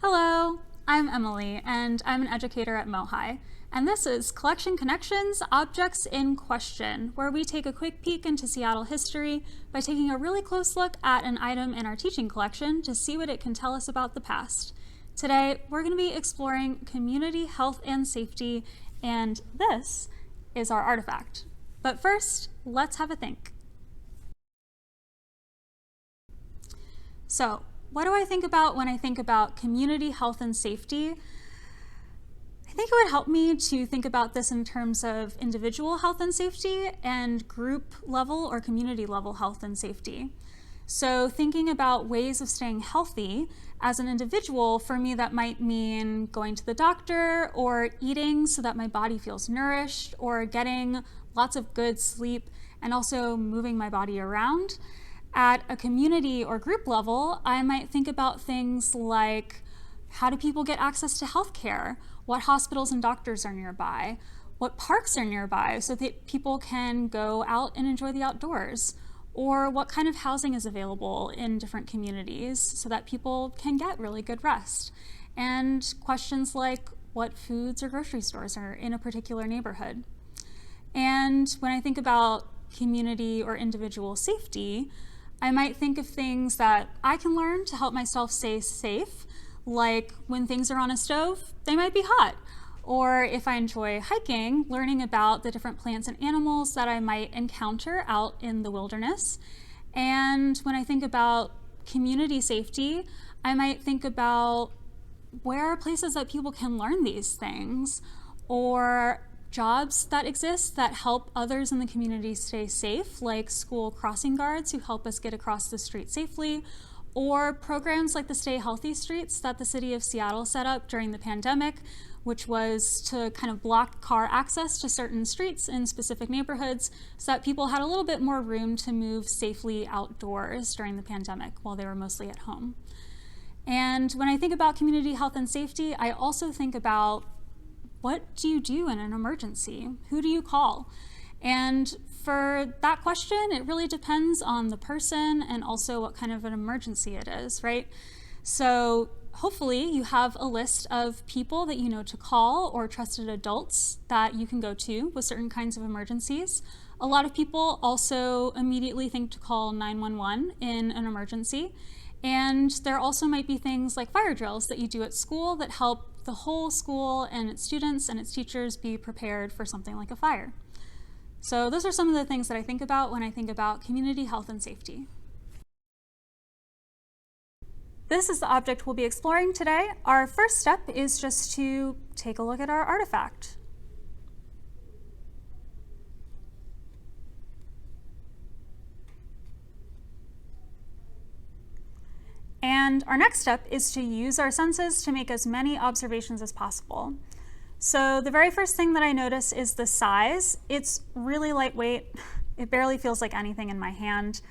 Hello, I'm Emily, and I'm an educator at MOHAI. And this is Collection Connections, Objects in Question, where we take a quick peek into Seattle history by taking a really close look at an item in our teaching collection to see what it can tell us about the past. Today, we're going to be exploring community health and safety, and this is our artifact. But first, let's have a think. So, what do I think about when I think about community health and safety? I think it would help me to think about this in terms of individual health and safety and group level or community level health and safety. So thinking about ways of staying healthy as an individual, for me that might mean going to the doctor or eating so that my body feels nourished, or getting lots of good sleep and also moving my body around. At a community or group level, I might think about things like, how do people get access to healthcare? What hospitals and doctors are nearby? What parks are nearby so that people can go out and enjoy the outdoors? Or what kind of housing is available in different communities so that people can get really good rest? And questions like, what foods or grocery stores are in a particular neighborhood? And when I think about community or individual safety, I might think of things that I can learn to help myself stay safe, like when things are on a stove, they might be hot. Or if I enjoy hiking, learning about the different plants and animals that I might encounter out in the wilderness. And when I think about community safety, I might think about where are places that people can learn these things, or jobs that exist that help others in the community stay safe, like school crossing guards who help us get across the street safely, or programs like the Stay Healthy Streets that the city of Seattle set up during the pandemic, which was to kind of block car access to certain streets in specific neighborhoods so that people had a little bit more room to move safely outdoors during the pandemic while they were mostly at home. And when I think about community health and safety, I also think about, what do you do in an emergency? Who do you call? And for that question, it really depends on the person and also what kind of an emergency it is, right? So hopefully you have a list of people that you know to call, or trusted adults that you can go to with certain kinds of emergencies. A lot of people also immediately think to call 911 in an emergency. And there also might be things like fire drills that you do at school that help the whole school and its students and its teachers be prepared for something like a fire. So those are some of the things that I think about when I think about community health and safety. This is the object we'll be exploring today. Our first step is just to take a look at our artifact. And our next step is to use our senses to make as many observations as possible. So the very first thing that I notice is the size. It's really lightweight. It barely feels like anything in my hand.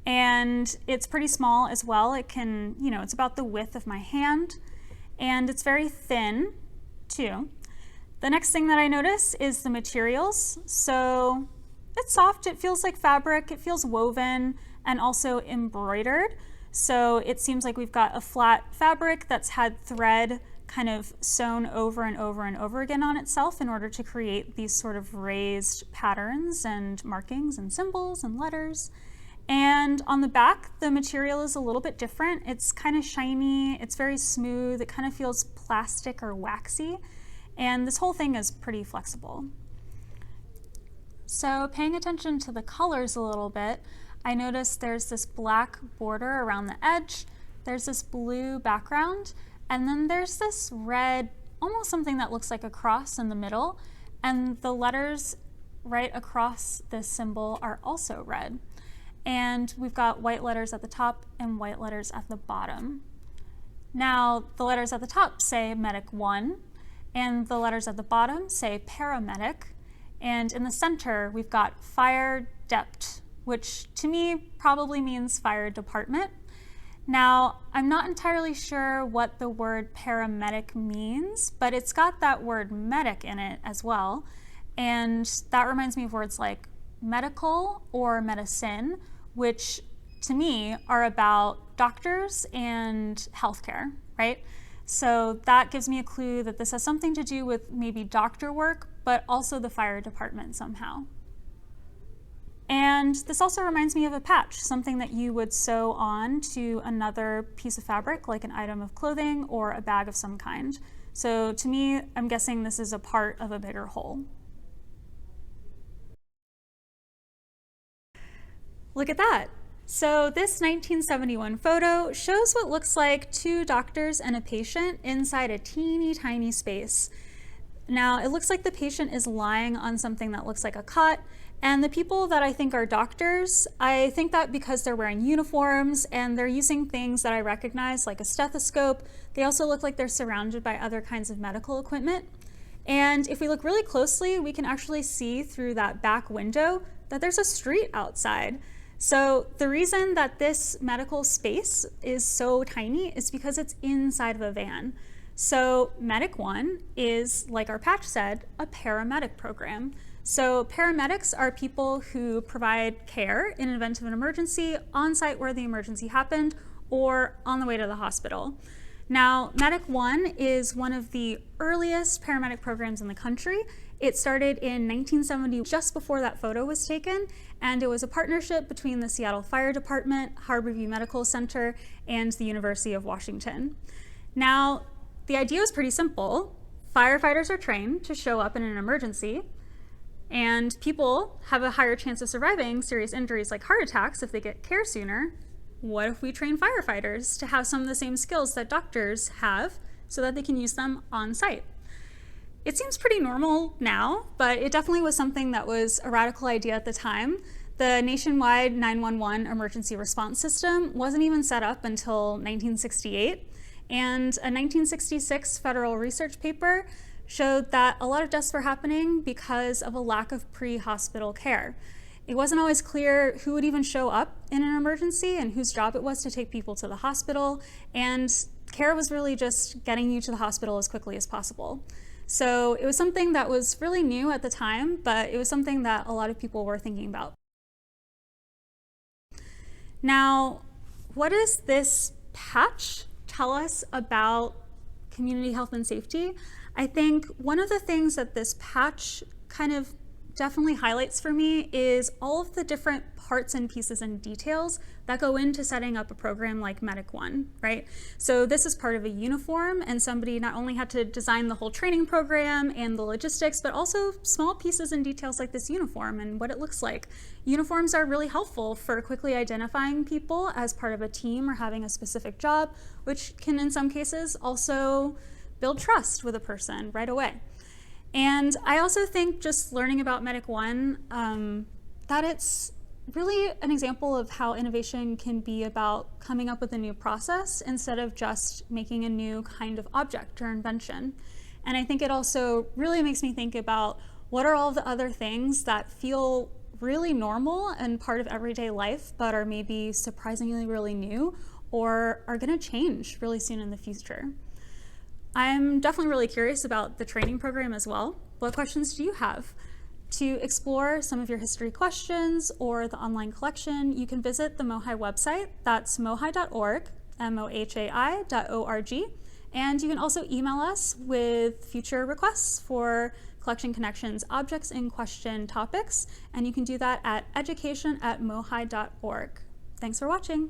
And it's pretty small as well. It can, it's about the width of my hand. And it's very thin too. The next thing that I notice is the materials. So it's soft, it feels like fabric, it feels woven and also embroidered. So it seems like we've got a flat fabric that's had thread kind of sewn over and over and over again on itself in order to create these sort of raised patterns and markings and symbols and letters. And on the back, the material is a little bit different. It's kind of shiny, it's very smooth, it kind of feels plastic or waxy, and this whole thing is pretty flexible. So paying attention to the colors a little bit, I notice there's this black border around the edge, there's this blue background, and then there's this red, almost something that looks like a cross in the middle, and the letters right across this symbol are also red. And we've got white letters at the top and white letters at the bottom. Now, the letters at the top say Medic 1, and the letters at the bottom say Paramedic, and in the center we've got Fire Dept, which to me probably means fire department. Now, I'm not entirely sure what the word paramedic means, but it's got that word medic in it as well. And that reminds me of words like medical or medicine, which to me are about doctors and healthcare, right? So that gives me a clue that this has something to do with maybe doctor work, but also the fire department somehow. And this also reminds me of a patch, something that you would sew on to another piece of fabric, like an item of clothing or a bag of some kind. So to me, I'm guessing this is a part of a bigger whole. Look at that. So this 1971 photo shows what looks like two doctors and a patient inside a teeny tiny space. Now, it looks like the patient is lying on something that looks like a cot, and the people that I think are doctors, I think that because they're wearing uniforms and they're using things that I recognize like a stethoscope, they also look like they're surrounded by other kinds of medical equipment. And if we look really closely, we can actually see through that back window that there's a street outside. So the reason that this medical space is so tiny is because it's inside of a van. So Medic One is, like our patch said, a paramedic program. So paramedics are people who provide care in an event of an emergency on site where the emergency happened or on the way to the hospital. Now, Medic One is one of the earliest paramedic programs in the country. It started in 1970, just before that photo was taken, and it was a partnership between the Seattle Fire Department, Harborview Medical Center, and the University of Washington. Now, the idea is pretty simple. Firefighters are trained to show up in an emergency, and people have a higher chance of surviving serious injuries like heart attacks if they get care sooner. What if we train firefighters to have some of the same skills that doctors have so that they can use them on site? It seems pretty normal now, but it definitely was something that was a radical idea at the time. The nationwide 911 emergency response system wasn't even set up until 1968, and a 1966 federal research paper showed that a lot of deaths were happening because of a lack of pre-hospital care. It wasn't always clear who would even show up in an emergency and whose job it was to take people to the hospital, and care was really just getting you to the hospital as quickly as possible. So it was something that was really new at the time, but it was something that a lot of people were thinking about. Now, what does this patch tell us about community health and safety? I think one of the things that this patch kind of definitely highlights for me is all of the different parts and pieces and details that go into setting up a program like Medic One, right? So this is part of a uniform, and somebody not only had to design the whole training program and the logistics, but also small pieces and details like this uniform and what it looks like. Uniforms are really helpful for quickly identifying people as part of a team or having a specific job, which can in some cases also build trust with a person right away. And I also think just learning about Medic One, that it's really an example of how innovation can be about coming up with a new process instead of just making a new kind of object or invention. And I think it also really makes me think about what are all the other things that feel really normal and part of everyday life, but are maybe surprisingly really new or are going to change really soon in the future. I'm definitely really curious about the training program as well. What questions do you have? To explore some of your history questions or the online collection, you can visit the MOHAI website. That's mohai.org, mohai.org. And you can also email us with future requests for Collection Connections objects in question topics. And you can do that at education@mohai.org. Thanks for watching.